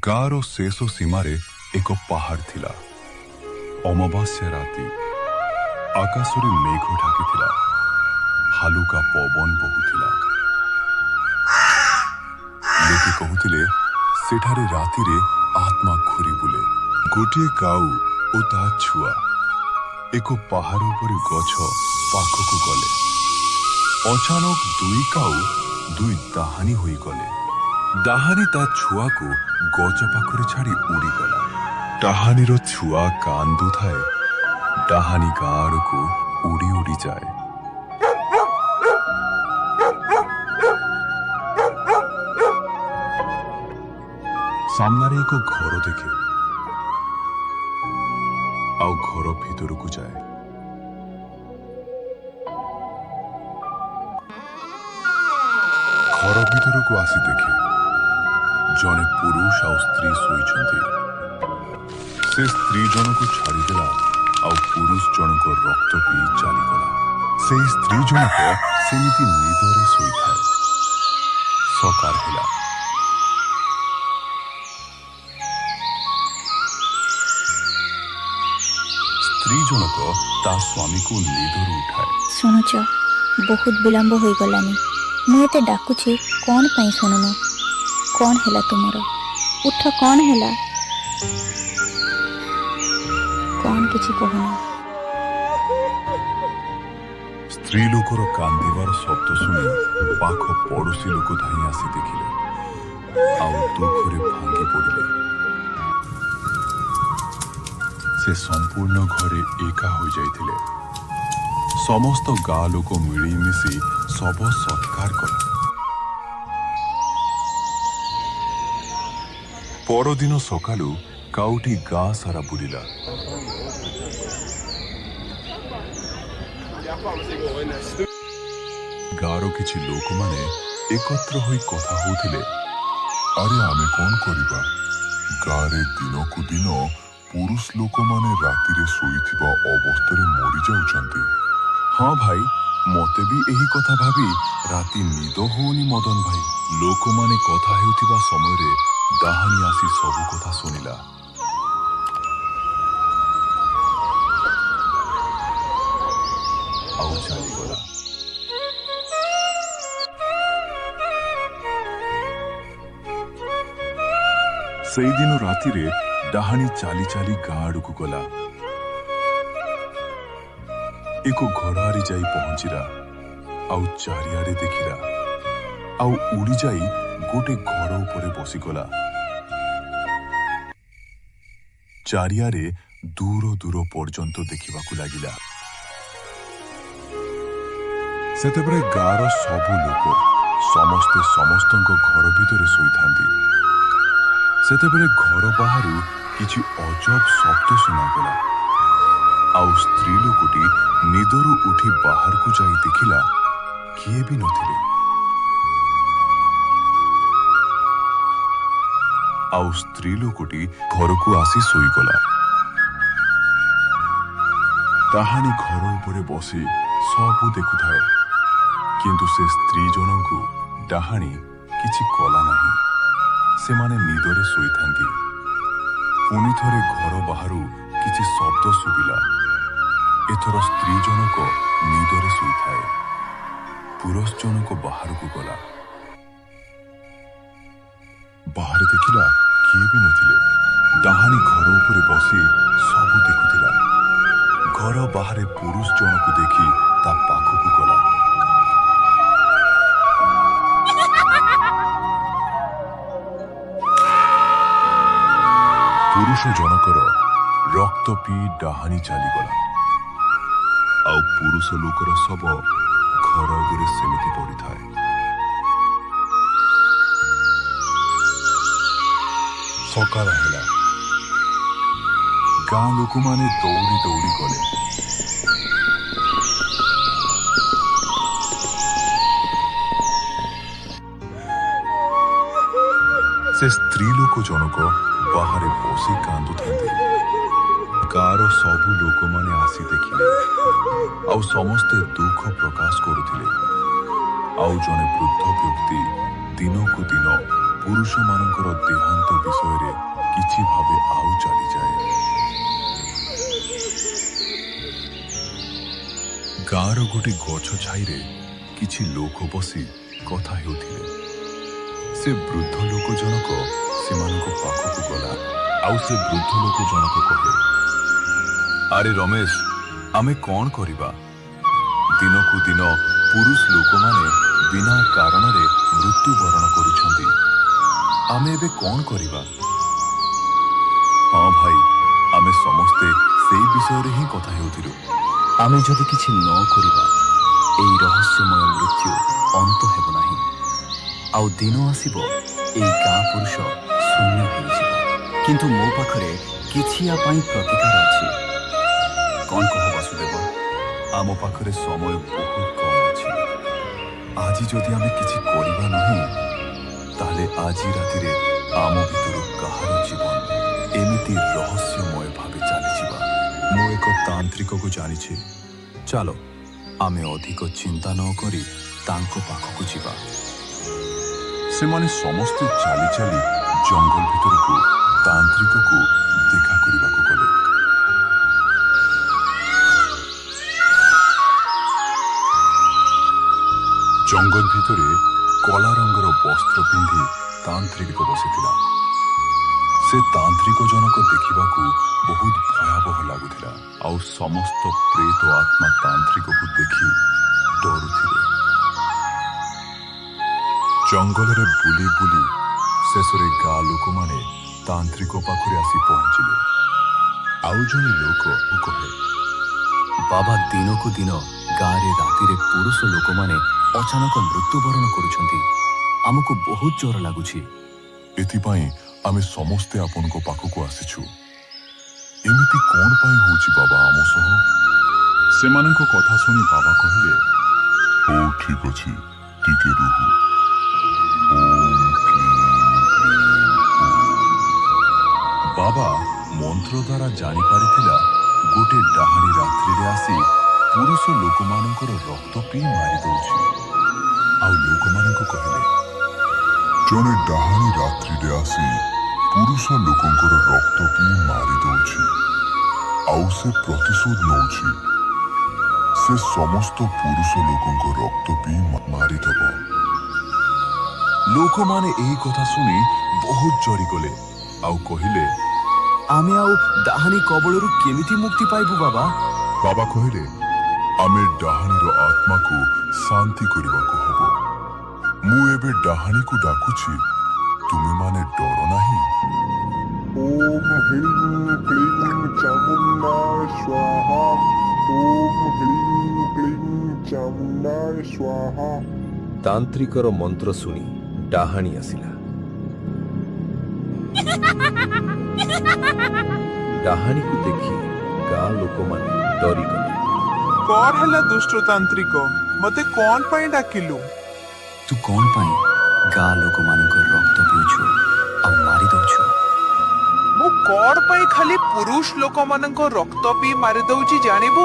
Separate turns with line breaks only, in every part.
ଗାଁର ଶେଷ ସୀମାରେ ଏକ ପାହାଡ଼ ଥିଲା। ଅମାବାସ୍ୟା ରାତି, ଆକାଶରେ ମେଘ ଢାକିଥିଲା, ହାଲୁକା ପବନ ବହୁଥିଲା। ଲୋକେ କହୁଥିଲେ ସେଠାରେ ରାତିରେ ଆତ୍ମା ଘୁରି ବୁଲେ। ଗୋଟିଏ କାଉ ଓ ତା ଛୁଆ ଏକ ପାହାଡ଼ ଉପରେ ଗଛ ପାଖକୁ ଗଲେ। ଅଚାନକ ଦୁଇ କାଉ ଦୁଇ ଡାହାଣୀ ହୋଇଗଲେ। ଡାହାଣୀ ତା ଛୁଆକୁ ଗଛ ପାଖରେ ଛାଡ଼ି ଉଡ଼ିଗଲା। ଡାହାଣୀର ଛୁଆ କାନ୍ଦୁଥାଏ। ଡାହାଣୀ ଗାଁ ଆଡ଼କୁ ଉଡ଼ି ଉଡ଼ି ଯାଏ। ସାମ୍ନାରେ ଏକ ଘର ଦେଖେ, ଆଉ ଘର ଭିତରକୁ ଯାଏ। ଘର ଭିତରକୁ ଆସି ଦେଖେ ଜଣେ ପୁରୁଷ ଆଉ ସ୍ତ୍ରୀ ଶୋଇଛନ୍ତି। ସେ ସ୍ତ୍ରୀ ଜଣକୁ ଛାଡ଼ିଦେଲା ଆଉ ପୁରୁଷ ଜଣକ ରକ୍ତ ପିଇ ଚାଲିଗଲା। ସେଇ ସ୍ତ୍ରୀ ଜଣକ ସେମିତି ନିଦରେ ଶୋଇଥାଏ। ସକାଳ ହେଲା। ସ୍ତ୍ରୀ ଜଣକ ତା ସ୍ୱାମୀକୁ ନିଦରୁ ଉଠାଏ।
ଶୁଣୁଛ, ବହୁତ ବିଳମ୍ବ ହୋଇଗଲାନି। ମୁଁ ଏତେ ଡାକୁଛି, କ'ଣ ପାଇଁ ଶୁଣୁନ? କ'ଣ ହେଲା ତୁମର? ଉଠ, କ'ଣ ହେଲା? କ'ଣ କିଛି କହୁନ?
ସ୍ତ୍ରୀ ଲୋକର କାନ୍ଦିବାର ଶବ୍ଦ ଶୁଣି ପାଖ ପଡ଼ୋଶୀ ଲୋକ ଧାଇଁ ଆସି ଦେଖିଲେ ଆଉ ଦୁଃଖରେ ଭାଙ୍ଗି ପଡ଼ିଲେ। ସେ ସମ୍ପୂର୍ଣ୍ଣ ଘରେ ଏକା ହୋଇଯାଇଥିଲେ। ସମସ୍ତ ଗାଁ ଲୋକ ମିଳିମିଶି ଶବ ସତ୍କାର କଲେ। ପରଦିନ ସକାଳୁ କାଉଟି ଗାଁ ସାରା ବୁଲିଲା। ଗାଁର କିଛି ଲୋକମାନେ ଏକତ୍ର ହୋଇ କଥା ହେଉଥିଲେ, ଆରେ ଆମେ କ'ଣ କରିବା? ଗାଁରେ ଦିନକୁ ଦିନ ପୁରୁଷ ଲୋକମାନେ ରାତିରେ ଶୋଇଥିବା ଅବସ୍ଥାରେ ମରିଯାଉଛନ୍ତି। ହଁ ଭାଇ, ମତେ ବି ଏହି କଥା ଭାବି ରାତି ନିଦ ହଉନି ମଦନ ଭାଇ। ଲୋକମାନେ କଥା ହେଉଥିବା ସମୟରେ ଡାହାଣୀ ଆସି ସବୁ କଥା ଶୁଣିଲା। ଆଉ ଚାଲିଗଲା। ସେଇଦିନ ରାତିରେ ଡାହାଣୀ ଚାଲି ଚାଲି ଗାଁ ଆଡ଼କୁ ଗଲା। ଏକ ଘର ଆଡ଼େ ଯାଇ ପହଞ୍ଚିଲା, ଆଉ ଚାରିଆଡ଼େ ଦେଖିଲା, ଆଉ ଉଡ଼ି ଯାଇ ଗୋଟେ ଘର ଉପରେ ବସିଗଲା। ଚାରିଆଡ଼େ ଦୂର ଦୂର ପର୍ଯ୍ୟନ୍ତ ଦେଖିବାକୁ ଲାଗିଲା। ସେତେବେଳେ ଗାଁର ସବୁ ଲୋକ ସମସ୍ତେ ସମସ୍ତଙ୍କ ଘର ଭିତରେ ଶୋଇଥାନ୍ତି। ସେତେବେଳେ ଘର ବାହାରୁ କିଛି ଅଜବ ଶବ୍ଦ ଶୁଣାଗଲା, ଆଉ ସ୍ତ୍ରୀ ଲୋକଟି ନିଦରୁ ଉଠି ବାହାରକୁ ଯାଇ ଦେଖିଲା କିଏ ବି ନଥିଲେ। ଆଉ ସ୍ତ୍ରୀ ଲୋକଟି ଘରକୁ ଆସି ଶୋଇଗଲା। ଡାହାଣୀ ଘର ଉପରେ ବସି ସବୁ ଦେଖୁଥାଏ, କିନ୍ତୁ ସେ ସ୍ତ୍ରୀ ଜଣଙ୍କୁ ଡାହାଣୀ କିଛି କଲା ନାହିଁ। ସେମାନେ ନିଦରେ ଶୋଇଥାନ୍ତି। ପୁଣି ଥରେ ଘର ବାହାରୁ କିଛି ଶବ୍ଦ ଶୁଭିଲା। ଏଥର ସ୍ତ୍ରୀ ଜଣକ ନିଦରେ ଶୋଇଥାଏ। ପୁରୁଷ ଜଣକ ବାହାରକୁ ଗଲା। ବାହାରେ ଦେଖିଲା କିଏ ବି ନଥିଲେ। ଡାହାଣୀ ଘର ଉପରେ ବସି ସବୁ ଦେଖୁଥିଲା। ଘର ବାହାରେ ପୁରୁଷ ଜଣକୁ ଦେଖି ତା ପାଖକୁ ଗଲା। ପୁରୁଷ ଜଣକର ରକ୍ତ ପିଇ ଡାହାଣୀ ଚାଲିଗଲା, ଆଉ ପୁରୁଷ ଲୋକର ଶବ ଘର ଆଗରେ ସେମିତି ପଡ଼ିଥାଏ। ସକାଳ ହେଲା। ଗାଁ ଲୋକମାନେ ଦୌଡ଼ି ଦୌଡ଼ି ଗଲେ। ସେ ସ୍ତ୍ରୀ ଲୋକ ଜଣକ ବାହାରେ ବସି କାନ୍ଦୁଥାନ୍ତି। ଗାଁର ଗାଁର ସବୁ ଲୋକମାନେ ଆସି ଦେଖିଲେ ଆଉ ସମସ୍ତେ ଦୁଃଖ ପ୍ରକାଶ କରୁଥିଲେ। ଆଉ ଜଣେ ବୃଦ୍ଧ ବ୍ୟକ୍ତି ଦିନକୁ ଦିନ ପୁରୁଷମାନଙ୍କର ଦେହାନ୍ତ ବିଷୟରେ କିଛି ଭାବେ ଆଉ ଚାଲିଯାଏ। ଗାଁର ଗୋଟେ ଗଛ ଛାଇରେ କିଛି ଲୋକ ବସି କଥା ହେଉଥିଲେ। ସେ ବୃଦ୍ଧ ଲୋକ ଜଣକ ସେମାନଙ୍କ ପାଖକୁ ଗଲା ଆଉ ସେ ବୃଦ୍ଧ ଲୋକ ଜଣକ କହେ, ଆରେ ରମେଶ, ଆମେ କ'ଣ କରିବା? ଦିନକୁ ଦିନ ପୁରୁଷ ଲୋକମାନେ ବିନା କାରଣରେ ମୃତ୍ୟୁବରଣ କରୁଛନ୍ତି। ଆମେ ଏବେ କ'ଣ କରିବା? ହଁ ଭାଇ, ଆମେ ସମସ୍ତେ ସେଇ ବିଷୟରେ ହିଁ କଥା ହେଉଥିଲୁ।
ଆମେ ଯଦି କିଛି ନ କରିବା ଏହି ରହସ୍ୟମୟ ମୃତ୍ୟୁ ଅନ୍ତ ହେବ ନାହିଁ। ଆଉ ଦିନ ଆସିବ ଏହି ଗାଁ ପୁରୁଷ ଶୂନ୍ୟ ହୋଇଯିବ। କିନ୍ତୁ ମୋ ପାଖରେ କିଛି ୟା ପାଇଁ ପ୍ରତିକାର ଅଛି।
କ'ଣ କହ ବାସୁଦେବ? ଆମ ପାଖରେ ସମୟ ବହୁତ କମ୍ ଅଛି। ଆଜି ଯଦି ଆମେ କିଛି କରିବା ନାହିଁ, ତାହେଲେ ଆଜି ରାତିରେ ଆମ ଭିତରୁ କାହାର ଜୀବନ ଏମିତି ରହସ୍ୟମୟ ଭାବେ ଚାଲିଯିବା। ମୁଁ ଏକ ତାନ୍ତ୍ରିକକୁ ଜାଣିଛି। ଚାଲ ଆମେ ଅଧିକ ଚିନ୍ତା ନ କରି ତାଙ୍କ ପାଖକୁ ଯିବା। ସେମାନେ ସମସ୍ତେ ଚାଲି ଚାଲି ଜଙ୍ଗଲ ଭିତରକୁ ତାନ୍ତ୍ରିକକୁ ଦେଖା କରିବାକୁ ଗଲେ। ଜଙ୍ଗଲ ଭିତରେ କଳା ରଙ୍ଗର ବସ୍ତ୍ର ପିନ୍ଧି ତାନ୍ତ୍ରିକ ବସିଥିଲା। ସେ ତାନ୍ତ୍ରିକ ଜଣକ ଦେଖିବାକୁ ବହୁତ ଭୟାବହ ଲାଗୁଥିଲା ଆଉ ସମସ୍ତ ପ୍ରେତ ଆତ୍ମା ତାନ୍ତ୍ରିକକୁ ଦେଖି ଡରୁଥିଲେ। ଜଙ୍ଗଲରେ ବୁଲି ବୁଲି ଶେଷରେ ଗାଁ ଲୋକମାନେ ତାନ୍ତ୍ରିକ ପାଖରେ ଆସି ପହଞ୍ଚିଲେ। ଆଉ ଜଣେ ଲୋକ କହେ,
ବାବା, ଦିନକୁ ଦିନ ଗାଁରେ ରାତିରେ ପୁରୁଷ ଲୋକମାନେ ଅଚାନକ ମୃତ୍ୟୁବରଣ କରୁଛନ୍ତି। ଆମକୁ ବହୁତ ଜ୍ୱର ଲାଗୁଛି।
ଏଥିପାଇଁ ଆମେ ସମସ୍ତେ ଆପଣଙ୍କ ପାଖକୁ ଆସିଛୁ। ଏମିତି କ'ଣ ପାଇଁ ହେଉଛି ବାବା ଆମ ସହ? ସେମାନଙ୍କ କଥା ଶୁଣି ବାବା କହିଲେ, ହଉ ଠିକ ଅଛି, ଟିକେ ରୁହ। ବାବା ମନ୍ତ୍ର ଦ୍ୱାରା ଜାଣିପାରିଥିଲା ଗୋଟେ ଡାହାଣୀ ରାତ୍ରିରେ ଆସି ପୁରୁଷ ଲୋକମାନଙ୍କର ରକ୍ତ ପିଇ ମାରିଦେଉଛି। ଆଉ ଲୋକମାନଙ୍କୁ କହିଲେ, ଜଣେ ଡାହାଣୀ ରାତ୍ରିରେ ଆସି ପୁରୁଷ ଲୋକଙ୍କର ରକ୍ତ ପିଇ ମାରିଦେଉଛି ଆଉ ସେ ପ୍ରତିଶୋଧ ନେଉଛି। ସେ ସମସ୍ତ ପୁରୁଷ ଲୋକଙ୍କ ରକ୍ତ ପିଇ ମାରିଦେବ। ଲୋକମାନେ ଏହି କଥା ଶୁଣି ବହୁତ ଡରିଗଲେ ଆଉ କହିଲେ,
ଆମେ ଆଉ ଡାହାଣୀ କବଳରୁ କେମିତି ମୁକ୍ତି ପାଇବୁ ବାବା?
ବାବା କହିଲେ, ଆମେ ଡାହାଣୀର ଆତ୍ମାକୁ ଶାନ୍ତି କରିବାକୁ ହବ। ମୁଁ ଏବେ ଡାହାଣୀକୁ ଡାକୁଛି, ତୁମେମାନେ ଡର ନାହିଁ।
ଓମ୍ ହ୍ରୀଂ କ୍ଳିଂ ଚାମୁଣ୍ଡାୟ ସ୍ୱାହା। ଓମ୍ ହ୍ରୀଂ କ୍ଳିଂ ଚାମୁଣ୍ଡାୟ ସ୍ୱାହା।
ତାନ୍ତ୍ରିକର ମନ୍ତ୍ର ଶୁଣି ଡାହାଣୀ ଆସିଲା। ଡାହାଣୀକୁ ଦେଖି ଗାଁ ଲୋକମାନେ ଡରିଗଲେ।
କ'ଣ ହେଲା ଦୁଷ୍ଟ ତାନ୍ତ୍ରିକ? ମତେ କ'ଣ ପାଇଁ ଡାକିଲୁ?
ତୁ କ'ଣ ପାଇଁ ଗାଁ ଲୋକମାନଙ୍କ ରକ୍ତ ପିଉଛୁ ଆଉ ମାରି ଦଉଛୁ?
ମୁଁ କ'ଣ ପାଇଁ ଖାଲି ପୁରୁଷ ଲୋକମାନଙ୍କ ରକ୍ତ ପିଇ ମାରି ଦଉଛି ଜାଣିବୁ?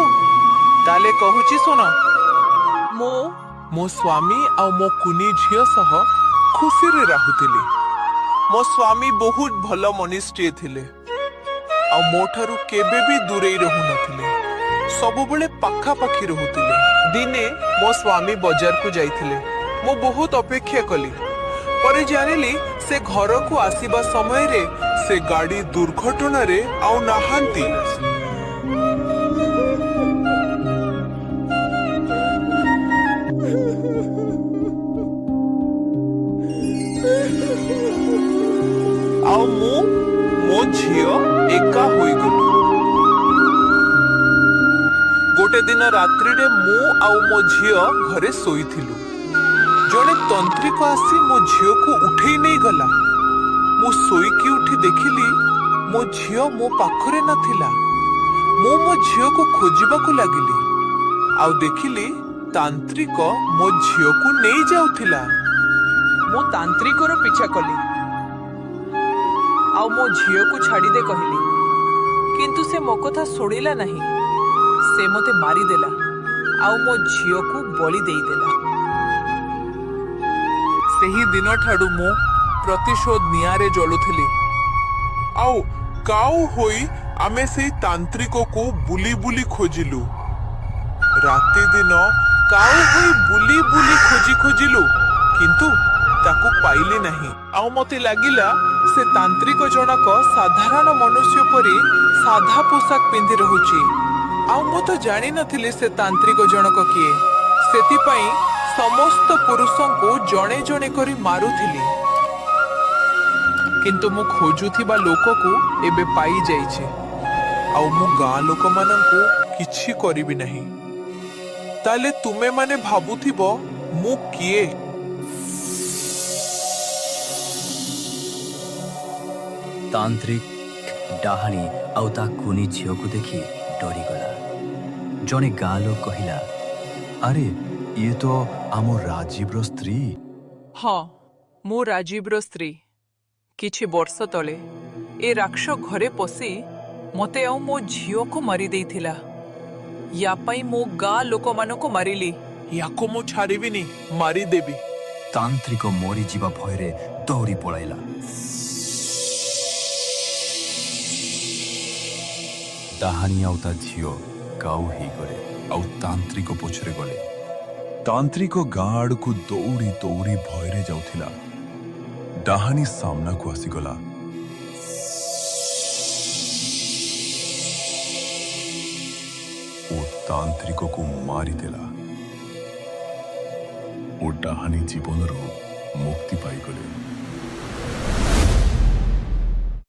ତାହେଲେ କହୁଛି ଶୁଣ। ମୁଁ ମୋ ସ୍ୱାମୀ ଆଉ ମୋ କୁନି ଝିଅ ସହ ଖୁସିରେ ରହୁଥିଲି। ମୋ ସ୍ୱାମୀ ବହୁତ ଭଲ ମନୁଷ୍ୟଟିଏ ଥିଲେ ଆଉ ମୋ ଠାରୁ କେବେ ବି ଦୂରେଇ ରହୁନଥିଲେ। ସବୁବେଳେ ପାଖାପାଖି ରହୁଥିଲେ। ଦିନେ ମୋ ସ୍ୱାମୀ ବଜାରକୁ ଯାଇଥିଲେ। ମୁଁ ବହୁତ ଅପେକ୍ଷା କଲି। ପରେ ଜାଣିଲି ସେ ଘରକୁ ଆସିବା ସମୟରେ ସେ ଗାଡି ଦୁର୍ଘଟଣାରେ ଆଉ ନାହାନ୍ତି। ଆଉ ମୁଁ ମୋ ଝିଅ ଏକା ହୋଇଗଲୁ। ଗୋଟେ ଦିନ ରାତ୍ରିରେ ମୁଁ ଆଉ ମୋ ଝିଅ ଘରେ ଶୋଇଥିଲୁ। ଜଣେ ତନ୍ତ୍ରିକ ଆସି ମୋ ଝିଅକୁ ଉଠେଇ ନେଇଗଲା। ମୁଁ ଶୋଇକି ଉଠି ଦେଖିଲି ମୋ ଝିଅ ମୋ ପାଖରେ ନଥିଲା। ମୁଁ ମୋ ଝିଅକୁ ଖୋଜିବାକୁ ଲାଗିଲି ଆଉ ଦେଖିଲି ତାନ୍ତ୍ରିକ ମୋ ଝିଅକୁ ନେଇ ଯାଉଥିଲା।
ମୁଁ ତାନ୍ତ୍ରିକର ପିଛା କଲି ଆଉ ମୋ ଝିଅକୁ ଛାଡ଼ିଦେ କହିଲି। କିନ୍ତୁ ସେ ମୋ କଥା ଶୁଣିଲା ନାହିଁ। ସେ ମୋତେ ମାରିଦେଲା ଆଉ ମୋ ଝିଅକୁ ବଳି ଦେଇଦେଲା।
ସେହି ଦିନଠାରୁ ମୁଁ ପ୍ରତିଶୋଧ ନିଆଁରେ ଜଳୁଥିଲି। ଆଉ କାଉ ହୋଇ ଆମେ ସେଇ ତାନ୍ତ୍ରିକକୁ ବୁଲି ବୁଲି ଖୋଜିଲୁ। ରାତି ଦିନ କାଉ ହୋଇ ବୁଲି ବୁଲି ଖୋଜିଲୁ, କିନ୍ତୁ ତାକୁ ପାଇଲି ନାହିଁ। ଆଉ ମତେ ଲାଗିଲା ସେ ତାନ୍ତ୍ରିକ ଜଣକ ସାଧାରଣ ମନୁଷ୍ୟ ପରି ସାଧା ପୋଷାକ ପିନ୍ଧି ରହୁଛି। ଆଉ ମୁଁ ତ ଜାଣିନଥିଲି ସେ ତାନ୍ତ୍ରିକ ଜଣକ କିଏ। ସେଥିପାଇଁ ସମସ୍ତ ପୁରୁଷଙ୍କୁ ଜଣେ ଜଣେ କରି ମାରୁଥିଲି। କିନ୍ତୁ ମୁଁ ଖୋଜୁଥିବା ଲୋକକୁ ଏବେ ପାଇଯାଇଛି। ଆଉ ମୁଁ ଗାଁ ଲୋକମାନଙ୍କୁ କିଛି କରିବି ନାହିଁ। ତାହେଲେ ତୁମେମାନେ ଭାବୁଥିବ ମୁଁ କିଏ?
ତାନ୍ତ୍ରିକ ଡାହାଣୀ ଆଉ ତା କୁନି ଝିଅକୁ ଦେଖି ଡରିଗଲା। ଜଣେ ଗାଁ ଲୋକ କହିଲା, ଆରେ ଇଏ ତ ଆମ ରାଜୀବର ସ୍ତ୍ରୀ।
ହଁ, ମୁଁ ରାଜୀବର ସ୍ତ୍ରୀ। କିଛି ବର୍ଷ ତଳେ ଏ ରାକ୍ଷ ଘରେ ପଶି ମୋତେ ଆଉ ମୋ ଝିଅକୁ ମାରି ଦେଇଥିଲା। ୟା ପାଇଁ ମୁଁ ଗାଁ ଲୋକମାନଙ୍କୁ ମାରିଲି।
ୟାକୁ ମୁଁ ଛାଡ଼ିବିନି, ମାରିଦେବି।
ତାନ୍ତ୍ରିକ ମରିଯିବା ଭୟରେ ଦୌଡ଼ି ପଳାଇଲା। ଡାହାଣୀ ଆଉ ତା ଝିଅ କାଉ ହେଇଗଲେ ଆଉ ତାନ୍ତ୍ରିକ ପଛରେ ଗଲେ।
ତାନ୍ତ୍ରିକ ଗାଁ ଆଡ଼କୁ ଦୌଡ଼ି ଦୌଡ଼ି ଭୟରେ ଯାଉଥିଲା। ଡାହାଣୀ ସାମ୍ନାକୁ ଆସିଗଲା। ଓ ତାନ୍ତ୍ରିକକୁ ମାରିଦେଲା। ଓ ଡାହାଣୀ ଜୀବନରୁ ମୁକ୍ତି ପାଇଗଲେ।